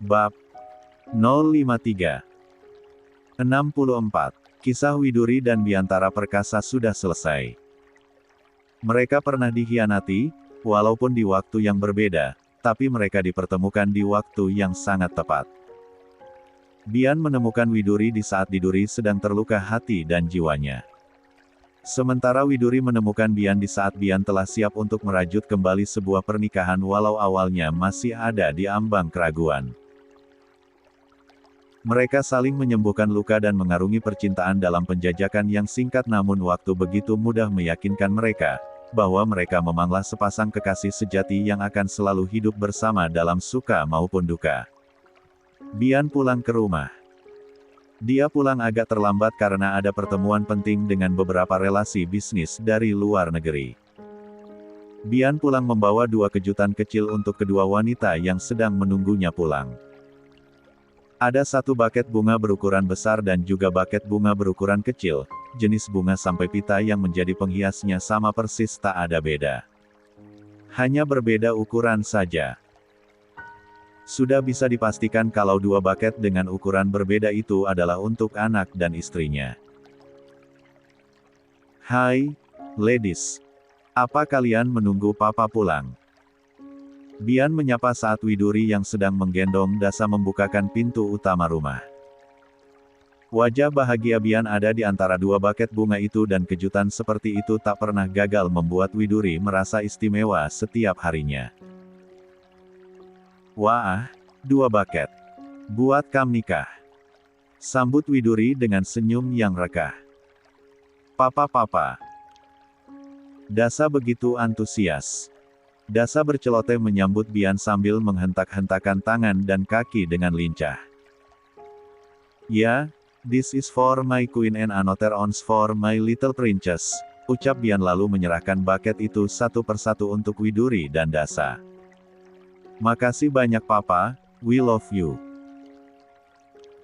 Bab 053 64. Kisah Widuri dan Biantara Perkasa sudah selesai. Mereka pernah dikhianati, walaupun di waktu yang berbeda, tapi mereka dipertemukan di waktu yang sangat tepat. Bian menemukan Widuri di saat Widuri sedang terluka hati dan jiwanya. Sementara Widuri menemukan Bian di saat Bian telah siap untuk merajut kembali sebuah pernikahan walau awalnya masih ada di ambang keraguan. Mereka saling menyembuhkan luka dan mengarungi percintaan dalam penjajakan yang singkat, namun waktu begitu mudah meyakinkan mereka bahwa mereka memanglah sepasang kekasih sejati yang akan selalu hidup bersama dalam suka maupun duka. Bian pulang ke rumah. Dia pulang agak terlambat karena ada pertemuan penting dengan beberapa relasi bisnis dari luar negeri. Bian pulang membawa dua kejutan kecil untuk kedua wanita yang sedang menunggunya pulang. Ada satu buket bunga berukuran besar dan juga buket bunga berukuran kecil, jenis bunga sampai pita yang menjadi penghiasnya sama persis, tak ada beda. Hanya berbeda ukuran saja. Sudah bisa dipastikan kalau dua buket dengan ukuran berbeda itu adalah untuk anak dan istrinya. Hai, ladies. Apa kalian menunggu papa pulang? Bian menyapa saat Widuri yang sedang menggendong Dasa membukakan pintu utama rumah. Wajah bahagia Bian ada di antara dua buket bunga itu, dan kejutan seperti itu tak pernah gagal membuat Widuri merasa istimewa setiap harinya. Wah, dua buket. Buat kam nikah. Sambut Widuri dengan senyum yang rekah. Papa. Dasa begitu antusias. Dasa berceloteh menyambut Bian sambil menghentak-hentakan tangan dan kaki dengan lincah. Ya, this is for my queen and another one's for my little princess, ucap Bian lalu menyerahkan buket itu satu persatu untuk Widuri dan Dasa. Makasih banyak papa, we love you,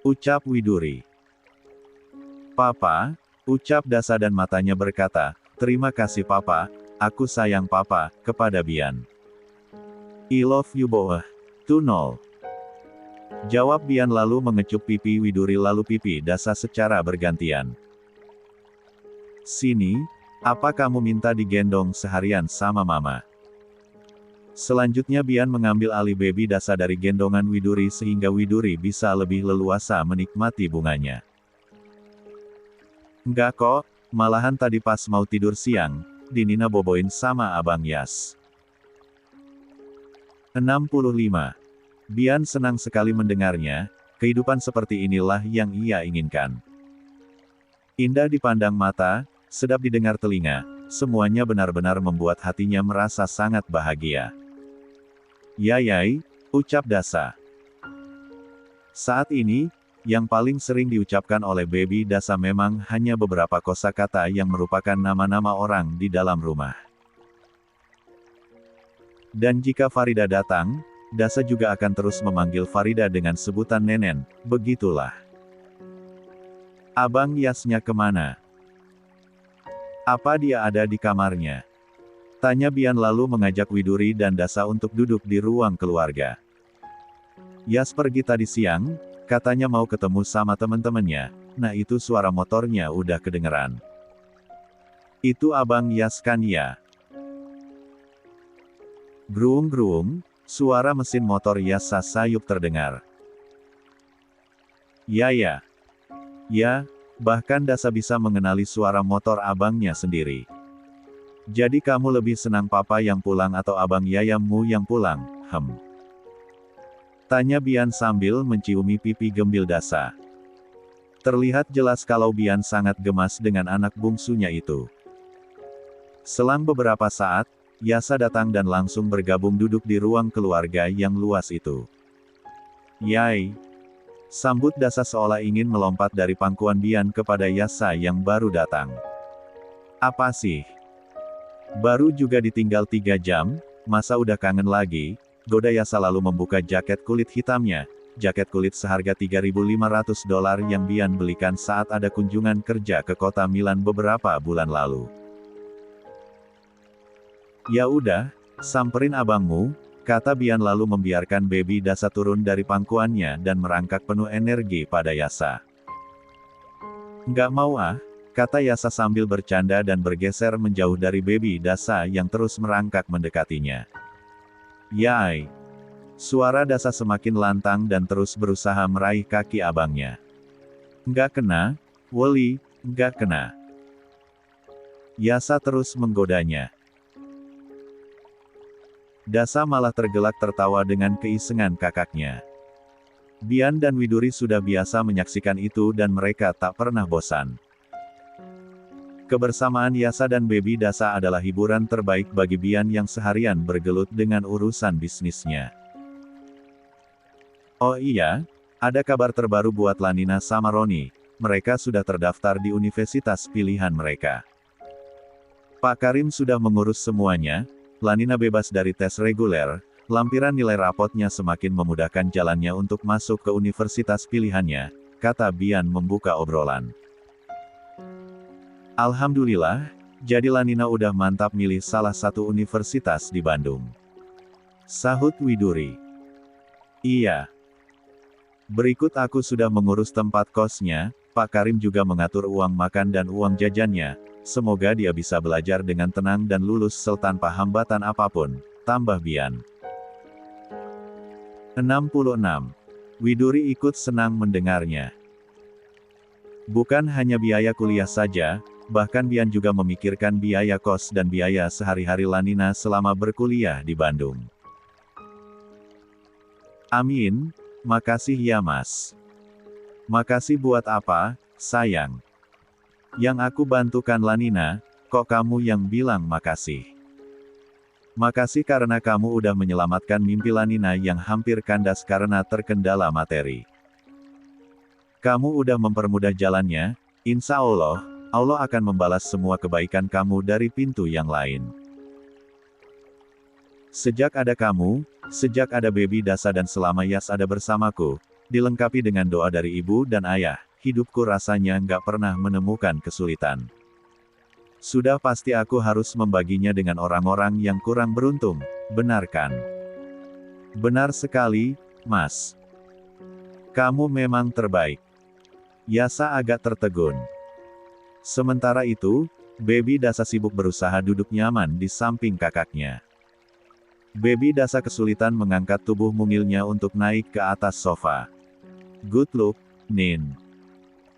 ucap Widuri. Papa, ucap Dasa dan matanya berkata, terima kasih papa. Aku sayang papa, kepada Bian. I love you both, to know. Jawab Bian lalu mengecup pipi Widuri lalu pipi Dasa secara bergantian. Sini, apa kamu minta digendong seharian sama mama? Selanjutnya Bian mengambil alih baby Dasa dari gendongan Widuri sehingga Widuri bisa lebih leluasa menikmati bunganya. Enggak kok, malahan tadi pas mau tidur siang, Dinina boboin sama Abang Yas. 65. Bian senang sekali mendengarnya, kehidupan seperti inilah yang ia inginkan. Indah dipandang mata, sedap didengar telinga, semuanya benar-benar membuat hatinya merasa sangat bahagia. Yayai, ucap Dasa. Saat ini, yang paling sering diucapkan oleh baby Dasa memang hanya beberapa kosakata yang merupakan nama-nama orang di dalam rumah. Dan jika Farida datang, Dasa juga akan terus memanggil Farida dengan sebutan Nenen, begitulah. Abang Yasnya kemana? Apa dia ada di kamarnya? Tanya Bian lalu mengajak Widuri dan Dasa untuk duduk di ruang keluarga. Yas pergi tadi siang, katanya mau ketemu sama temen-temennya. Nah itu suara motornya udah kedengeran. Itu Abang Yas kan ya? Gruung-gruung, suara mesin motor Yas sasayup terdengar. Ya, bahkan Dasa bisa mengenali suara motor abangnya sendiri. Jadi kamu lebih senang papa yang pulang atau abang Yayammu yang pulang, Tanya Bian sambil menciumi pipi gembil Dasa. Terlihat jelas kalau Bian sangat gemas dengan anak bungsunya itu. Selang beberapa saat, Yasa datang dan langsung bergabung duduk di ruang keluarga yang luas itu. Yai! Sambut Dasa seolah ingin melompat dari pangkuan Bian kepada Yasa yang baru datang. Apa sih? Baru juga ditinggal 3 jam, masa udah kangen lagi? Goda Yasa lalu membuka jaket kulit hitamnya, jaket kulit seharga $3.500 yang Bian belikan saat ada kunjungan kerja ke kota Milan beberapa bulan lalu. Ya udah, samperin abangmu, kata Bian lalu membiarkan baby Dasa turun dari pangkuannya dan merangkak penuh energi pada Yasa. Nggak mau ah, kata Yasa sambil bercanda dan bergeser menjauh dari baby Dasa yang terus merangkak mendekatinya. Yai. Suara Dasa semakin lantang dan terus berusaha meraih kaki abangnya. Nggak kena, Woli, nggak kena. Yasa terus menggodanya. Dasa malah tergelak tertawa dengan keisengan kakaknya. Bian dan Widuri sudah biasa menyaksikan itu dan mereka tak pernah bosan. Kebersamaan Yasa dan baby Dasa adalah hiburan terbaik bagi Bian yang seharian bergelut dengan urusan bisnisnya. Oh iya, ada kabar terbaru buat Lanina sama Roni, mereka sudah terdaftar di universitas pilihan mereka. Pak Karim sudah mengurus semuanya, Lanina bebas dari tes reguler, lampiran nilai rapotnya semakin memudahkan jalannya untuk masuk ke universitas pilihannya, kata Bian membuka obrolan. Alhamdulillah, jadi Lanina udah mantap milih salah satu universitas di Bandung. Sahut Widuri. Iya. Berikut aku sudah mengurus tempat kosnya, Pak Karim juga mengatur uang makan dan uang jajannya, semoga dia bisa belajar dengan tenang dan lulus tanpa hambatan apapun, tambah Bian. 66. Widuri ikut senang mendengarnya. Bukan hanya biaya kuliah saja, bahkan Bian juga memikirkan biaya kos dan biaya sehari-hari Lanina selama berkuliah di Bandung. Amin, makasih ya Mas. Makasih buat apa, sayang? Yang aku bantukan Lanina, kok kamu yang bilang makasih? Makasih karena kamu udah menyelamatkan mimpi Lanina yang hampir kandas karena terkendala materi. Kamu udah mempermudah jalannya, insya Allah, Allah akan membalas semua kebaikan kamu dari pintu yang lain. Sejak ada kamu, sejak ada baby Dasa dan selama Yas ada bersamaku, dilengkapi dengan doa dari ibu dan ayah, hidupku rasanya nggak pernah menemukan kesulitan. Sudah pasti aku harus membaginya dengan orang-orang yang kurang beruntung, benar kan? Benar sekali, Mas. Kamu memang terbaik. Yasa agak tertegun. Sementara itu, baby Dasa sibuk berusaha duduk nyaman di samping kakaknya. Baby Dasa kesulitan mengangkat tubuh mungilnya untuk naik ke atas sofa. Good luck, Nin.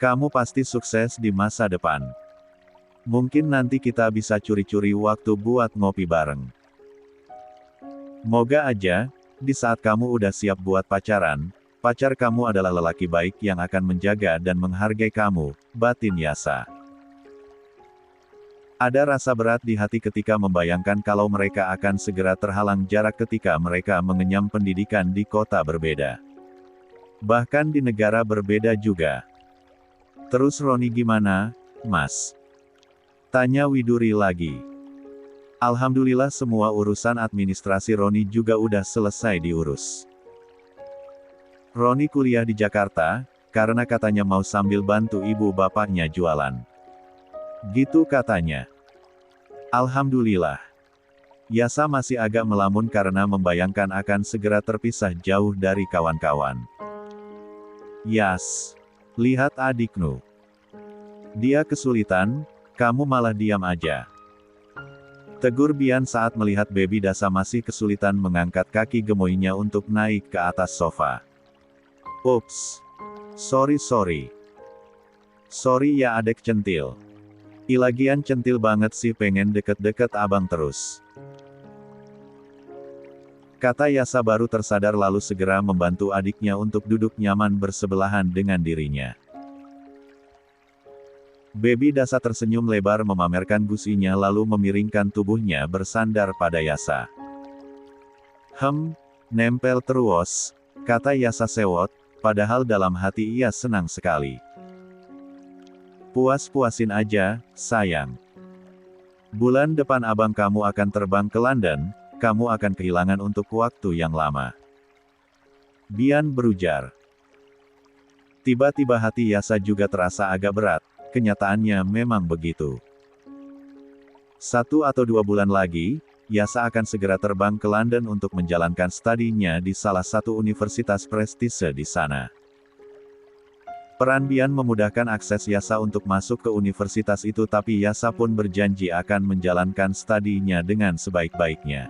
Kamu pasti sukses di masa depan. Mungkin nanti kita bisa curi-curi waktu buat ngopi bareng. Moga aja, di saat kamu udah siap buat pacaran, pacar kamu adalah lelaki baik yang akan menjaga dan menghargai kamu, batin Yasa. Ada rasa berat di hati ketika membayangkan kalau mereka akan segera terhalang jarak ketika mereka mengenyam pendidikan di kota berbeda. Bahkan di negara berbeda juga. Terus Roni gimana, Mas? Tanya Widuri lagi. Alhamdulillah semua urusan administrasi Roni juga udah selesai diurus. Roni kuliah di Jakarta, karena katanya mau sambil bantu ibu bapaknya jualan. Gitu katanya. Alhamdulillah. Yasa masih agak melamun karena membayangkan akan segera terpisah jauh dari kawan-kawan. Yas. Lihat adikmu. Dia kesulitan, kamu malah diam aja. Tegur Bian saat melihat baby Dasa masih kesulitan mengangkat kaki gemoynya untuk naik ke atas sofa. Ups. Sorry. Sorry ya adek centil. Ilagian centil banget sih pengen deket-deket abang terus. Kata Yasa baru tersadar lalu segera membantu adiknya untuk duduk nyaman bersebelahan dengan dirinya. Baby Dasa tersenyum lebar memamerkan gusinya lalu memiringkan tubuhnya bersandar pada Yasa. Nempel terus, kata Yasa sewot, padahal dalam hati ia senang sekali. Puas-puasin aja, sayang. Bulan depan abang kamu akan terbang ke London, kamu akan kehilangan untuk waktu yang lama. Bian berujar. Tiba-tiba hati Yasa juga terasa agak berat, kenyataannya memang begitu. 1 atau 2 bulan lagi, Yasa akan segera terbang ke London untuk menjalankan studinya di salah satu universitas prestise di sana. Peran Bian memudahkan akses Yasa untuk masuk ke universitas itu, tapi Yasa pun berjanji akan menjalankan studinya dengan sebaik-baiknya.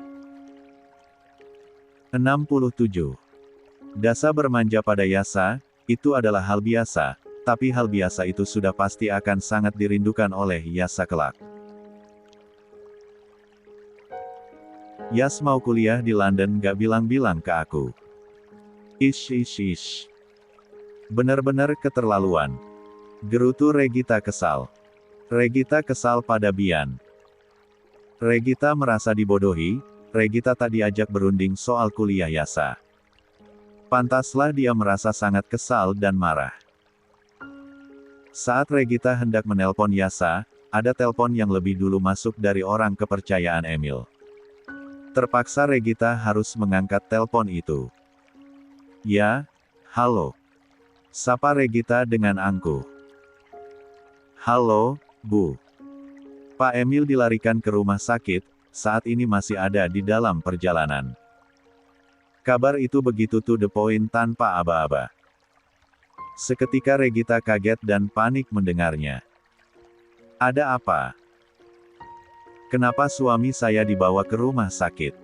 67. Dasa bermanja pada Yasa, itu adalah hal biasa, tapi hal biasa itu sudah pasti akan sangat dirindukan oleh Yasa kelak. Yas mau kuliah di London gak bilang-bilang ke aku. Ish. Benar-benar keterlaluan. Gerutu Regita kesal. Regita kesal pada Bian. Regita merasa dibodohi, Regita tak diajak berunding soal kuliah Yasa. Pantaslah dia merasa sangat kesal dan marah. Saat Regita hendak menelpon Yasa, ada telepon yang lebih dulu masuk dari orang kepercayaan Emil. Terpaksa Regita harus mengangkat telepon itu. Ya, halo. Sapa Regita dengan angkuh. Halo, Bu. Pak Emil dilarikan ke rumah sakit, saat ini masih ada di dalam perjalanan. Kabar itu begitu to the point tanpa aba-aba. Seketika Regita kaget dan panik mendengarnya. Ada apa? Kenapa suami saya dibawa ke rumah sakit?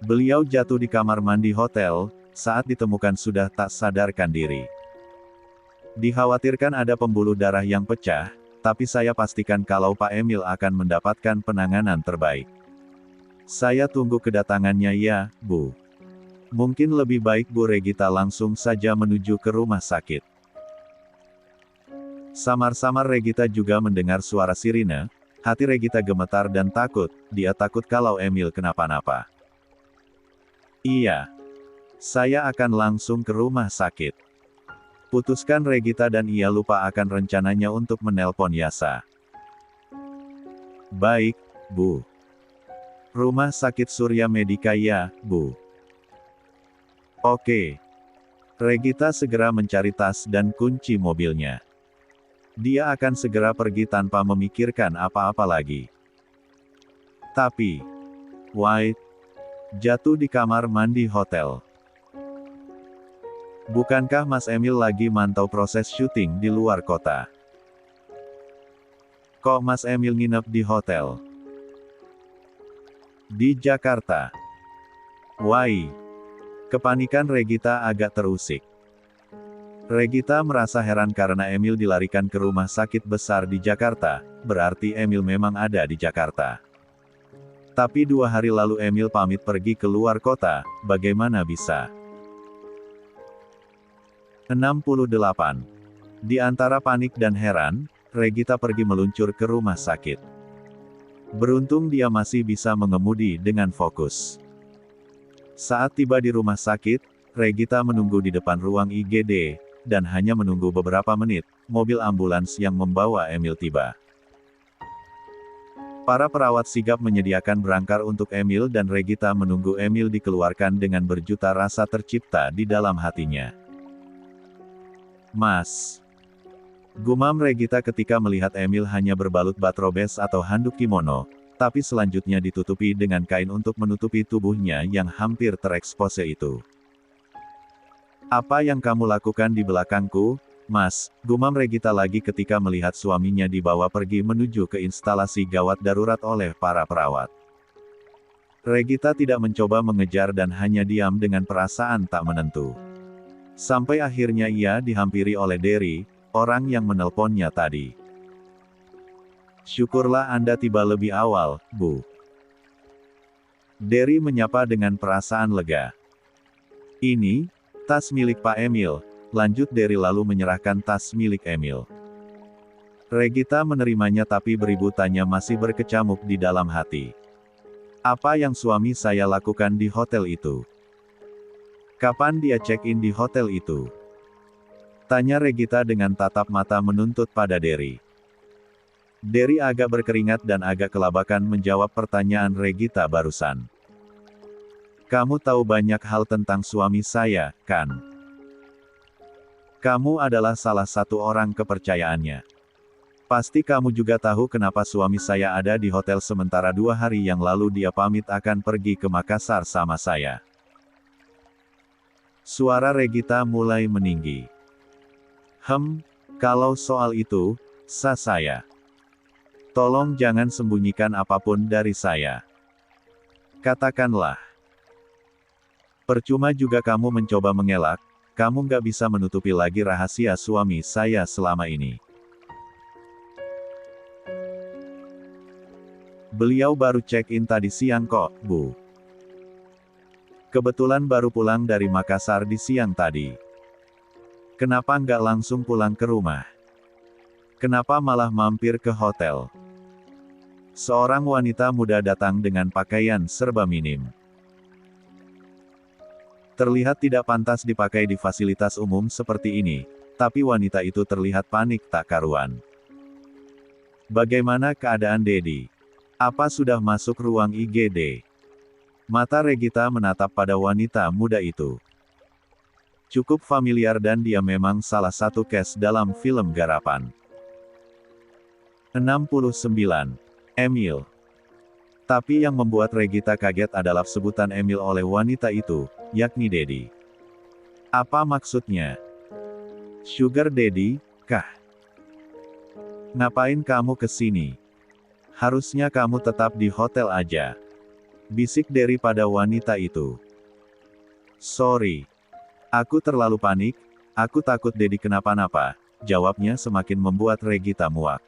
Beliau jatuh di kamar mandi hotel, saat ditemukan sudah tak sadarkan diri. Dikhawatirkan ada pembuluh darah yang pecah, tapi saya pastikan kalau Pak Emil akan mendapatkan penanganan terbaik. Saya tunggu kedatangannya ya, Bu. Mungkin lebih baik Bu Regita langsung saja menuju ke rumah sakit. Samar-samar Regita juga mendengar suara sirine, hati Regita gemetar dan takut, dia takut kalau Emil kenapa-napa. Iya. Saya akan langsung ke rumah sakit. Putuskan Regita dan ia lupa akan rencananya untuk menelpon Yasa. Baik, Bu. Rumah sakit Surya Medika ya, Bu. Oke. Regita segera mencari tas dan kunci mobilnya. Dia akan segera pergi tanpa memikirkan apa-apa lagi. Tapi, White jatuh di kamar mandi hotel. Bukankah Mas Emil lagi mantau proses syuting di luar kota? Kok Mas Emil nginep di hotel? Di Jakarta. Wai. Kepanikan Regita agak terusik. Regita merasa heran karena Emil dilarikan ke rumah sakit besar di Jakarta, berarti Emil memang ada di Jakarta. Tapi 2 hari lalu Emil pamit pergi ke luar kota, bagaimana bisa? 68. Di antara panik dan heran, Regita pergi meluncur ke rumah sakit. Beruntung dia masih bisa mengemudi dengan fokus. Saat tiba di rumah sakit, Regita menunggu di depan ruang IGD, dan hanya menunggu beberapa menit, mobil ambulans yang membawa Emil tiba. Para perawat sigap menyediakan berangkar untuk Emil dan Regita menunggu Emil dikeluarkan dengan berjuta rasa tercipta di dalam hatinya. Mas. Gumam Regita ketika melihat Emil hanya berbalut batrobes atau handuk kimono, tapi selanjutnya ditutupi dengan kain untuk menutupi tubuhnya yang hampir terekspose itu. Apa yang kamu lakukan di belakangku, Mas? Gumam Regita lagi ketika melihat suaminya dibawa pergi menuju ke instalasi gawat darurat oleh para perawat. Regita tidak mencoba mengejar dan hanya diam dengan perasaan tak menentu. Sampai akhirnya ia dihampiri oleh Derry, orang yang menelponnya tadi. Syukurlah Anda tiba lebih awal, Bu. Derry menyapa dengan perasaan lega. Ini, tas milik Pak Emil, lanjut Derry lalu menyerahkan tas milik Emil. Regita menerimanya tapi beribu tanya masih berkecamuk di dalam hati. Apa yang suami saya lakukan di hotel itu? Kapan dia check-in di hotel itu? Tanya Regita dengan tatap mata menuntut pada Derry. Derry agak berkeringat dan agak kelabakan menjawab pertanyaan Regita barusan. Kamu tahu banyak hal tentang suami saya, kan? Kamu adalah salah satu orang kepercayaannya. Pasti kamu juga tahu kenapa suami saya ada di hotel sementara 2 hari yang lalu dia pamit akan pergi ke Makassar sama saya. Suara Regita mulai meninggi. Kalau soal itu, saya. Tolong jangan sembunyikan apapun dari saya. Katakanlah. Percuma juga kamu mencoba mengelak, kamu nggak bisa menutupi lagi rahasia suami saya selama ini. Beliau baru check-in tadi siang kok, Bu. Kebetulan baru pulang dari Makassar di siang tadi. Kenapa nggak langsung pulang ke rumah? Kenapa malah mampir ke hotel? Seorang wanita muda datang dengan pakaian serba minim. Terlihat tidak pantas dipakai di fasilitas umum seperti ini, tapi wanita itu terlihat panik tak karuan. Bagaimana keadaan Dedi? Apa sudah masuk ruang IGD? Mata Regita menatap pada wanita muda itu. Cukup familiar dan dia memang salah satu cast dalam film garapan 69. Emil. Tapi yang membuat Regita kaget adalah sebutan Emil oleh wanita itu, yakni Dedi. Apa maksudnya? Sugar Daddy, kah? Ngapain kamu kesini? Harusnya kamu tetap di hotel aja. Bisik Derry pada wanita itu. Sorry. Aku terlalu panik, aku takut Dedi kenapa-napa, jawabnya semakin membuat Regita muak.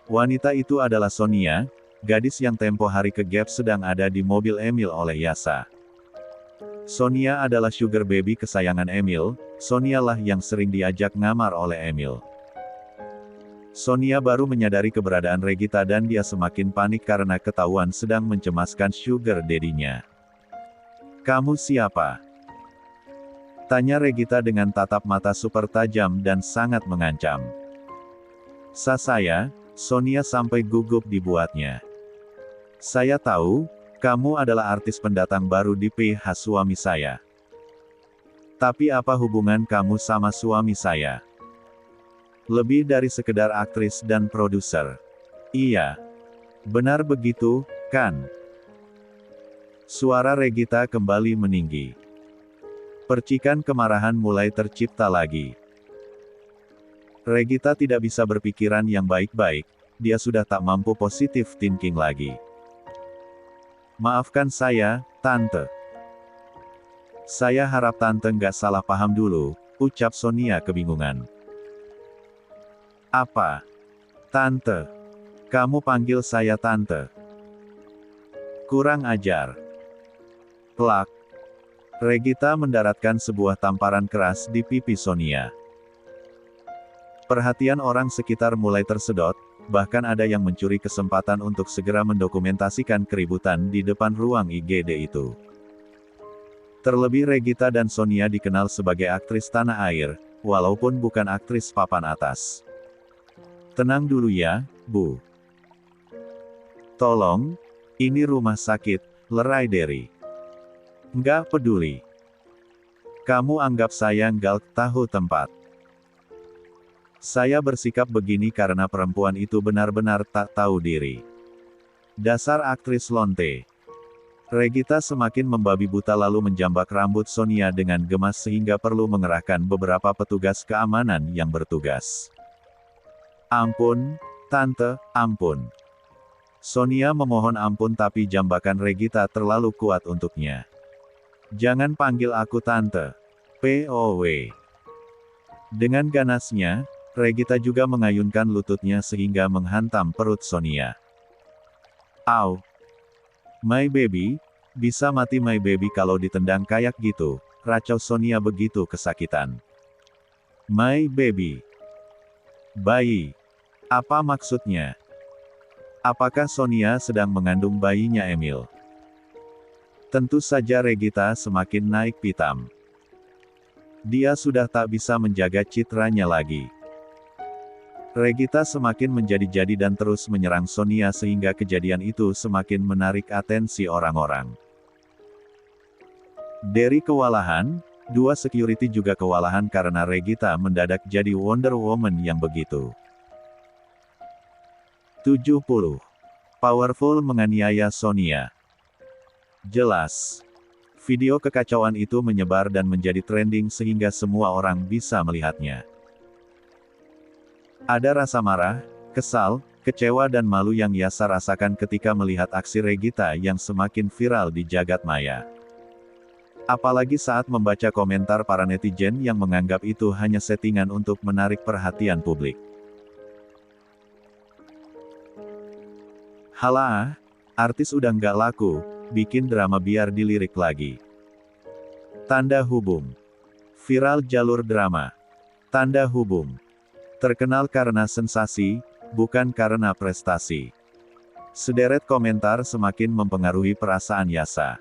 Wanita itu adalah Sonia, gadis yang tempo hari ke Gap sedang ada di mobil Emil oleh Yasa. Sonia adalah sugar baby kesayangan Emil, Sonia lah yang sering diajak ngamar oleh Emil. Sonia baru menyadari keberadaan Regita dan dia semakin panik karena ketahuan sedang mencemaskan sugar daddy-nya. Kamu siapa? Tanya Regita dengan tatap mata super tajam dan sangat mengancam. Saya, Sonia sampai gugup dibuatnya. Saya tahu, kamu adalah artis pendatang baru di PH suami saya. Tapi apa hubungan kamu sama suami saya? Lebih dari sekedar aktris dan produser. Iya. Benar begitu, kan? Suara Regita kembali meninggi. Percikan kemarahan mulai tercipta lagi. Regita tidak bisa berpikiran yang baik-baik, dia sudah tak mampu positif thinking lagi. Maafkan saya, Tante. Saya harap Tante nggak salah paham dulu, ucap Sonia kebingungan. Apa? Tante. Kamu panggil saya Tante. Kurang ajar. Plak. Regita mendaratkan sebuah tamparan keras di pipi Sonia. Perhatian orang sekitar mulai tersedot, bahkan ada yang mencuri kesempatan untuk segera mendokumentasikan keributan di depan ruang IGD itu. Terlebih Regita dan Sonia dikenal sebagai aktris tanah air, walaupun bukan aktris papan atas. Tenang dulu ya, Bu. Tolong, ini rumah sakit, lerai Derry. Nggak peduli. Kamu anggap saya nggak tahu tempat. Saya bersikap begini karena perempuan itu benar-benar tak tahu diri. Dasar aktris lonte. Regita semakin membabi buta lalu menjambak rambut Sonia dengan gemas sehingga perlu mengerahkan beberapa petugas keamanan yang bertugas. Ampun, Tante, ampun. Sonia memohon ampun tapi jambakan Regita terlalu kuat untuknya. Jangan panggil aku Tante. POW. Dengan ganasnya, Regita juga mengayunkan lututnya sehingga menghantam perut Sonia. Au. My baby, bisa mati my baby kalau ditendang kayak gitu, racau Sonia begitu kesakitan. My baby. Bayi. Apa maksudnya? Apakah Sonia sedang mengandung bayinya Emil? Tentu saja Regita semakin naik pitam. Dia sudah tak bisa menjaga citranya lagi. Regita semakin menjadi-jadi dan terus menyerang Sonia sehingga kejadian itu semakin menarik atensi orang-orang. Derry kewalahan, dua security juga kewalahan karena Regita mendadak jadi Wonder Woman yang begitu. 70. Powerful menganiaya Sonia. Jelas. Video kekacauan itu menyebar dan menjadi trending sehingga semua orang bisa melihatnya. Ada rasa marah, kesal, kecewa dan malu yang Yasa rasakan ketika melihat aksi Regita yang semakin viral di jagat maya. Apalagi saat membaca komentar para netizen yang menganggap itu hanya settingan untuk menarik perhatian publik. Halah, artis udah nggak laku, bikin drama biar dilirik lagi. Tanda hubung. Viral jalur drama. Tanda hubung. Terkenal karena sensasi, bukan karena prestasi. Sederet komentar semakin mempengaruhi perasaan Yasa.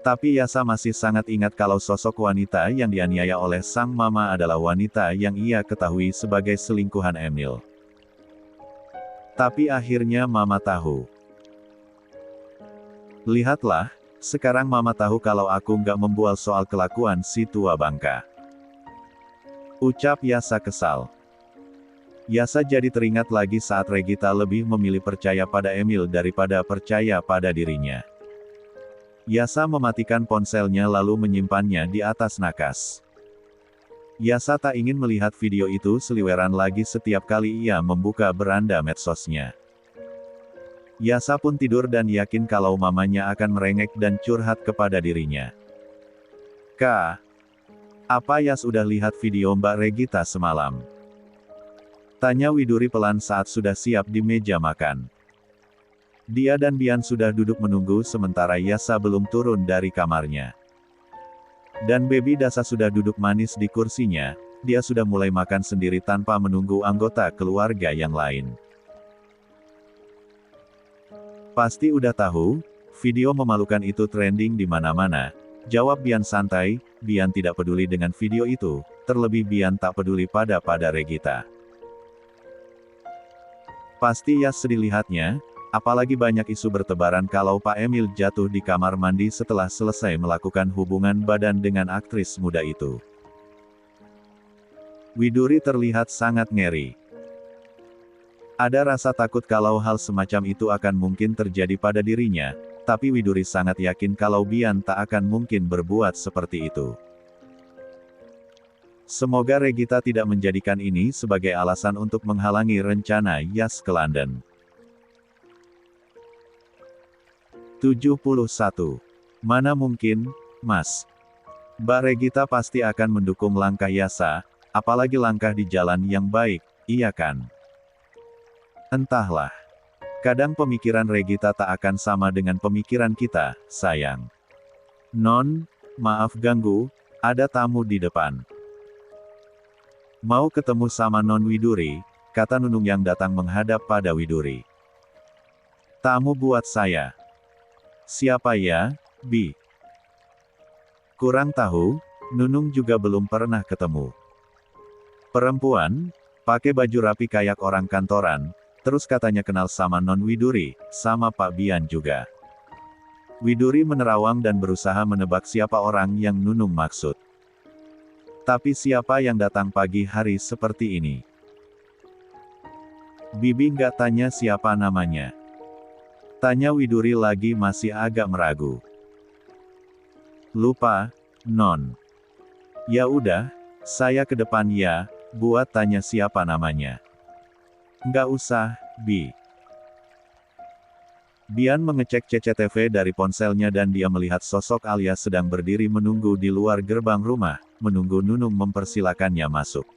Tapi Yasa masih sangat ingat kalau sosok wanita yang dianiaya oleh sang mama adalah wanita yang ia ketahui sebagai selingkuhan Emil. Tapi akhirnya mama tahu. Lihatlah, sekarang mama tahu kalau aku nggak membual soal kelakuan si tua bangka. Ucap Yasa kesal. Yasa jadi teringat lagi saat Regita lebih memilih percaya pada Emil daripada percaya pada dirinya. Yasa mematikan ponselnya lalu menyimpannya di atas nakas. Yasa tak ingin melihat video itu seliweran lagi setiap kali ia membuka beranda medsosnya. Yasa pun tidur dan yakin kalau mamanya akan merengek dan curhat kepada dirinya. Kak, apa Yas udah lihat video Mbak Regita semalam? Tanya Widuri pelan saat sudah siap di meja makan. Dia dan Bian sudah duduk menunggu sementara Yasa belum turun dari kamarnya. Dan Baby Dasa sudah duduk manis di kursinya, dia sudah mulai makan sendiri tanpa menunggu anggota keluarga yang lain. Pasti udah tahu, video memalukan itu trending di mana-mana. Jawab Bian santai, Bian tidak peduli dengan video itu, terlebih Bian tak peduli pada Regita. Pasti Yas sedih lihatnya, apalagi banyak isu bertebaran kalau Pak Emil jatuh di kamar mandi setelah selesai melakukan hubungan badan dengan aktris muda itu. Widuri terlihat sangat ngeri. Ada rasa takut kalau hal semacam itu akan mungkin terjadi pada dirinya, tapi Widuri sangat yakin kalau Bian tak akan mungkin berbuat seperti itu. Semoga Regita tidak menjadikan ini sebagai alasan untuk menghalangi rencana Yas ke London. 71. Mana mungkin, Mas. Mbak Regita pasti akan mendukung langkah Yasa, apalagi langkah di jalan yang baik, iya kan? Entahlah. Kadang pemikiran Regita tak akan sama dengan pemikiran kita, sayang. Non, maaf ganggu, ada tamu di depan. Mau ketemu sama Non Widuri, kata Nunung yang datang menghadap pada Widuri. Tamu buat saya. Siapa ya, Bi? Kurang tahu, Nunung juga belum pernah ketemu. Perempuan, pakai baju rapi kayak orang kantoran, terus katanya kenal sama Non Widuri, sama Pak Bian juga. Widuri menerawang dan berusaha menebak siapa orang yang Nunung maksud. Tapi siapa yang datang pagi hari seperti ini? Bibi nggak tanya siapa namanya. Tanya Widuri lagi masih agak meragu. Lupa, Non. Ya udah, saya ke depan ya, buat tanya siapa namanya. Nggak usah, Bi. Bian mengecek CCTV dari ponselnya dan dia melihat sosok Alia sedang berdiri menunggu di luar gerbang rumah, menunggu Nunung mempersilakannya masuk.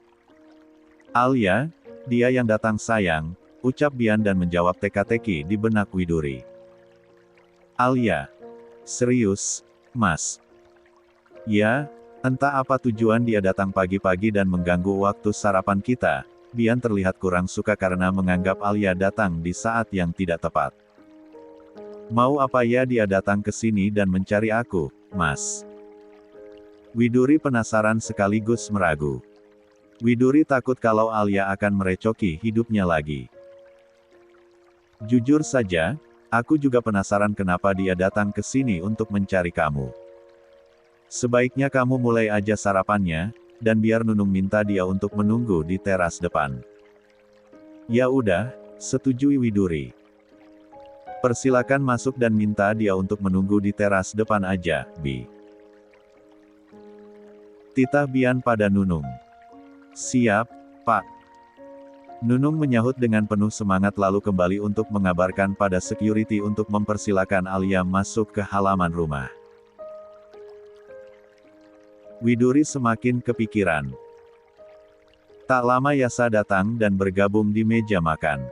Alia, dia yang datang sayang, ucap Bian dan menjawab teka-teki di benak Widuri. Alia. Serius, Mas? Ya, entah apa tujuan dia datang pagi-pagi dan mengganggu waktu sarapan kita. Bian terlihat kurang suka karena menganggap Alia datang di saat yang tidak tepat. Mau apa ya dia datang ke sini dan mencari aku, Mas? Widuri penasaran sekaligus meragu. Widuri takut kalau Alia akan merecoki hidupnya lagi. Jujur saja, aku juga penasaran kenapa dia datang ke sini untuk mencari kamu. Sebaiknya kamu mulai aja sarapannya, dan biar Nunung minta dia untuk menunggu di teras depan. Ya udah, Setujui Widuri. Persilakan masuk dan minta dia untuk menunggu di teras depan aja, Bi. Titah Bian pada Nunung. Siap, Pak. Nunung menyahut dengan penuh semangat lalu kembali untuk mengabarkan pada security untuk mempersilakan Alia masuk ke halaman rumah. Widuri semakin kepikiran. Tak lama Yasa datang dan bergabung di meja makan.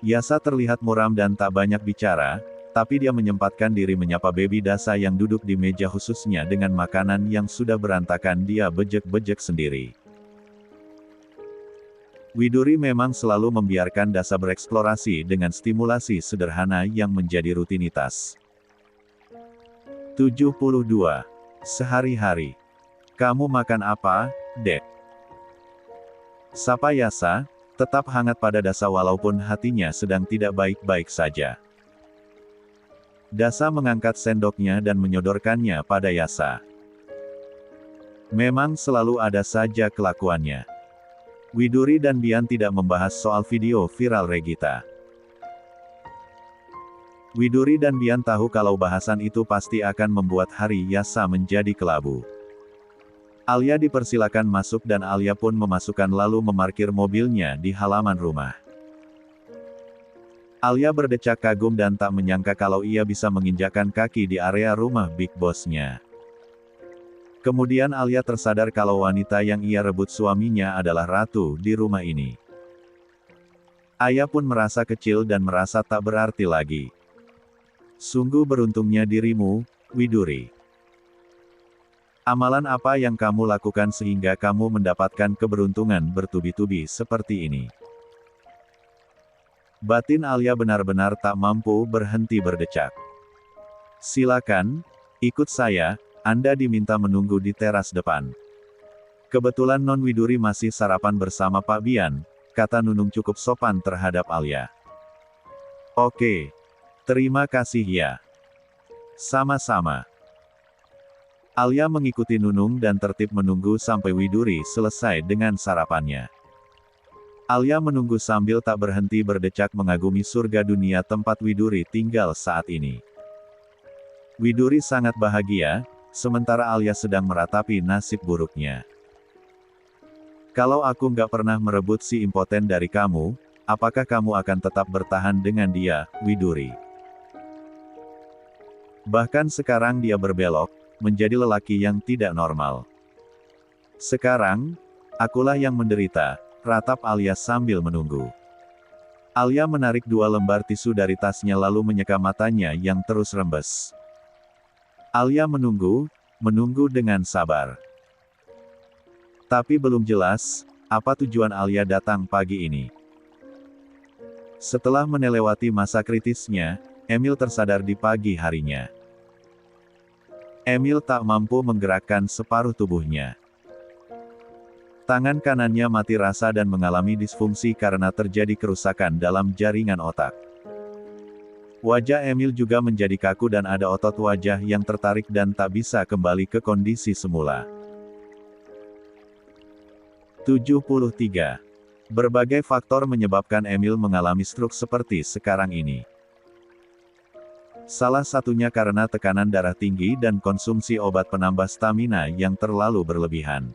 Yasa terlihat muram dan tak banyak bicara, tapi dia menyempatkan diri menyapa baby Dasa yang duduk di meja khususnya dengan makanan yang sudah berantakan dia bejek-bejek sendiri. Widuri memang selalu membiarkan Dasa bereksplorasi dengan stimulasi sederhana yang menjadi rutinitas. 72. Sehari-hari. Kamu makan apa, Dek? Sapa Yasa, tetap hangat pada Dasa walaupun hatinya sedang tidak baik-baik saja. Dasa mengangkat sendoknya dan menyodorkannya pada Yasa. Memang selalu ada saja kelakuannya. Widuri dan Bian tidak membahas soal video viral Regita. Widuri dan Bian tahu kalau bahasan itu pasti akan membuat hari Yasa menjadi kelabu. Alia dipersilakan masuk dan Alia pun memasukkan lalu memarkir mobilnya di halaman rumah. Alia berdecak kagum dan tak menyangka kalau ia bisa menginjakkan kaki di area rumah Big Boss-nya. Kemudian Alia tersadar kalau wanita yang ia rebut suaminya adalah ratu di rumah ini. Ayah pun merasa kecil dan merasa tak berarti lagi. Sungguh beruntungnya dirimu, Widuri. Amalan apa yang kamu lakukan sehingga kamu mendapatkan keberuntungan bertubi-tubi seperti ini? Batin Alia benar-benar tak mampu berhenti berdecak. Silakan, ikut saya, Anda diminta menunggu di teras depan. Kebetulan Non Widuri masih sarapan bersama Pak Bian, kata Nunung cukup sopan terhadap Alia. Oke. Terima kasih ya. Sama-sama. Alia mengikuti Nunung dan tertib menunggu sampai Widuri selesai dengan sarapannya. Alia menunggu sambil tak berhenti berdecak mengagumi surga dunia tempat Widuri tinggal saat ini. Widuri sangat bahagia, sementara Alia sedang meratapi nasib buruknya. Kalau aku nggak pernah merebut si impoten dari kamu, apakah kamu akan tetap bertahan dengan dia, Widuri? Bahkan sekarang dia berbelok, menjadi lelaki yang tidak normal. Sekarang, akulah yang menderita, ratap Alia sambil menunggu. Alia menarik 2 lembar tisu dari tasnya lalu menyeka matanya yang terus rembes. Alia menunggu dengan sabar. Tapi belum jelas, apa tujuan Alia datang pagi ini. Setelah melewati masa kritisnya, Emil tersadar di pagi harinya. Emil tak mampu menggerakkan separuh tubuhnya. Tangan kanannya mati rasa dan mengalami disfungsi karena terjadi kerusakan dalam jaringan otak. Wajah Emil juga menjadi kaku dan ada otot wajah yang tertarik dan tak bisa kembali ke kondisi semula. 73. Berbagai faktor menyebabkan Emil mengalami stroke seperti sekarang ini. Salah satunya karena tekanan darah tinggi dan konsumsi obat penambah stamina yang terlalu berlebihan.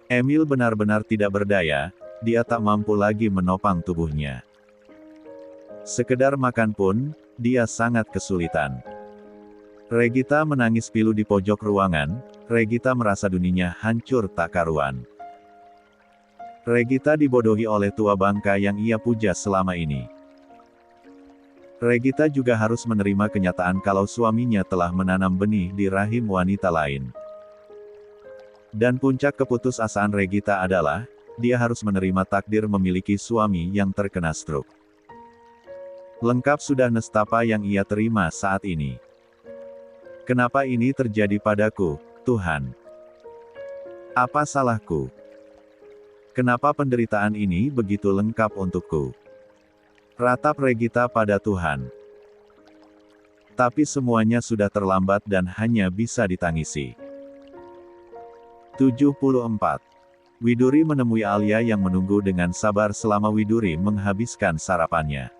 Emil benar-benar tidak berdaya, dia tak mampu lagi menopang tubuhnya. Sekedar makan pun, dia sangat kesulitan. Regita menangis pilu di pojok ruangan, Regita merasa dunianya hancur tak karuan. Regita dibodohi oleh tua bangka yang ia puja selama ini. Regita juga harus menerima kenyataan kalau suaminya telah menanam benih di rahim wanita lain. Dan puncak keputusasaan Regita adalah, dia harus menerima takdir memiliki suami yang terkena stroke. Lengkap sudah nestapa yang ia terima saat ini. Kenapa ini terjadi padaku, Tuhan? Apa salahku? Kenapa penderitaan ini begitu lengkap untukku? Ratap Regita pada Tuhan. Tapi semuanya sudah terlambat dan hanya bisa ditangisi. 74. Widuri menemui Alia yang menunggu dengan sabar selama Widuri menghabiskan sarapannya.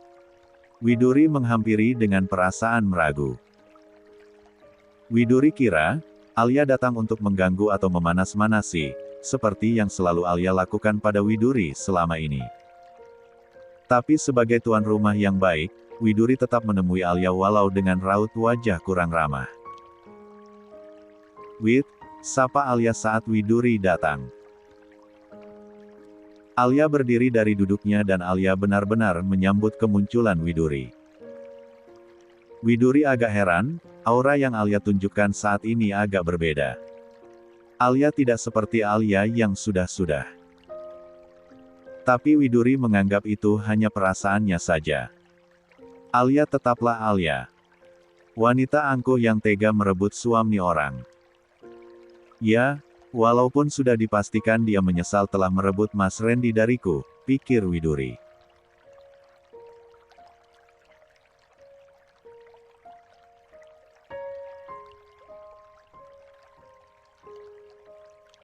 Widuri menghampiri dengan perasaan meragu. Widuri kira, Alia datang untuk mengganggu atau memanas-manasi, seperti yang selalu Alia lakukan pada Widuri selama ini. Tapi sebagai tuan rumah yang baik, Widuri tetap menemui Alia walau dengan raut wajah kurang ramah. "Wid," sapa Alia saat Widuri datang. Alia berdiri dari duduknya dan Alia benar-benar menyambut kemunculan Widuri. Widuri agak heran, aura yang Alia tunjukkan saat ini agak berbeda. Alia tidak seperti Alia yang sudah-sudah. Tapi Widuri menganggap itu hanya perasaannya saja. Alia tetaplah Alia. Wanita angkuh yang tega merebut suami orang. Ya, walaupun sudah dipastikan dia menyesal telah merebut Mas Randy dariku, pikir Widuri.